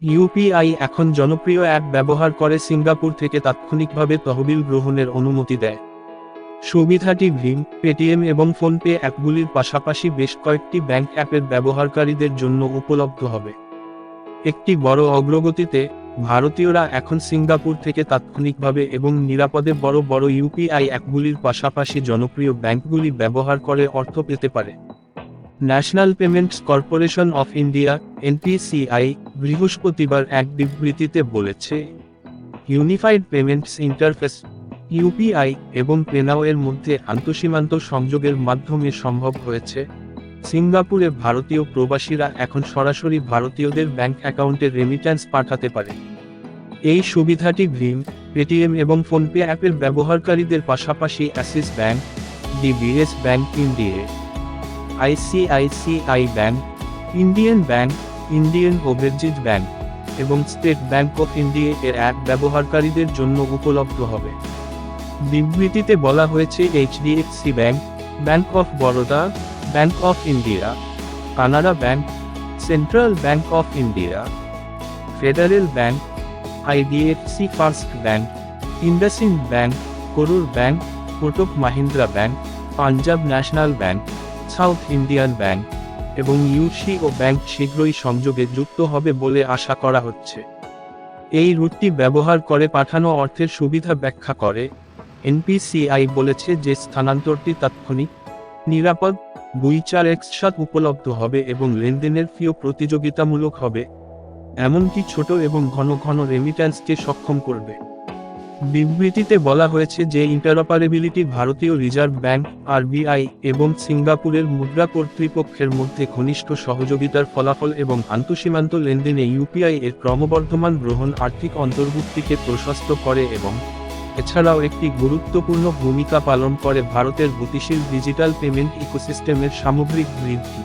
UPI এখন জনপ্রিয় app ব্যবহার করে সিঙ্গাপুর থেকে তাৎক্ষণিকভাবে তহবিল গ্রহণের অনুমতি দেয়। সুবিধাটি ভীম, পেটিএম এবং ফোনপে অ্যাপগুলির পাশাপাশি বেশ কয়েকটি ব্যাংক অ্যাপের ব্যবহারকারীদের জন্য উপলব্ধ হবে। একটি বড় অগ্রগতিতে, ভারতীয়রা এখন সিঙ্গাপুর থেকে তাৎক্ষণিকভাবে এবং নিরাপদে বড় বড় ইউপিআই অ্যাপগুলির পাশাপাশি জনপ্রিয় ব্যাংকগুলি ব্যবহার করে অর্থ পেতে পারে। National payments corporation of India (NPCI) বৃহস্পতিবার এক বিবৃতিতে বলেছে, ইউনিফাইড পেমেন্টস ইন্টারফেস ইউপিআই এবং পেনাও এর মধ্যে আন্তঃসীমান্ত সংযোগের মাধ্যমে সম্ভব হয়েছে। সিঙ্গাপুরে ভারতীয় প্রবাসীরা এখন সরাসরি ভারতীয়দের ব্যাংক অ্যাকাউন্টে রেমিট্যান্স পাঠাতে পারে। এই সুবিধাটি ভীম, পেটিএম এবং ফোনপে অ্যাপের ব্যবহারকারীদের পাশাপাশি Axis bank, DBS bank India, ICICI bank, Indian bank, Indian overseas bank এবং স্টেট ব্যাংক অফ ইন্ডিয়া এর অ্যাপ ব্যবহারকারীদের জন্য উপলব্ধ হবে। বিবৃতিতে বলা হয়েছে HDFC bank, bank of Baroda, bank of India, Canara bank, central bank of India, federal bank, IDFC first bank, IndusInd bank, Karur bank, Kotak Mahindra bank, Punjab national bank, south Indian bank এবং ইউসিও ব্যাংক শীঘ্রই সংযোগে যুক্ত হবে বলে আশা করা হচ্ছে। এই রুটটি ব্যবহার করে পাঠানো অর্থের সুবিধা ব্যাখ্যা করে, এনপিসিআই বলেছে যে স্থানান্তরটি তাৎক্ষণিক, নিরাপদ, 2-4x উপলব্ধ হবে এবং লেনদেনের ফিও প্রতিযোগিতামূলক হবে, এমনকি ছোট এবং ঘন ঘন রেমিট্যান্সকে সক্ষম করবে। বিবৃতিতে বলা হয়েছে যে ইন্টারঅপারেবিলিটি ভারতীয় রিজার্ভ ব্যাংক (আরবিআই) এবং সিঙ্গাপুরের মুদ্রা কর্তৃপক্ষের মধ্যে ঘনিষ্ঠ সহযোগিতার ফলাফল এবং আন্তঃসীমান্ত লেনদেনে ইউপিআই এর ক্রমবর্ধমান গ্রহণ আর্থিক অন্তর্ভুক্তিকে প্রশস্ত করে এবং এছাড়াও একটি গুরুত্বপূর্ণ ভূমিকা পালন করে ভারতের গতিশীল ডিজিটাল পেমেন্ট ইকোসিস্টেমের সামগ্রিক বৃদ্ধি।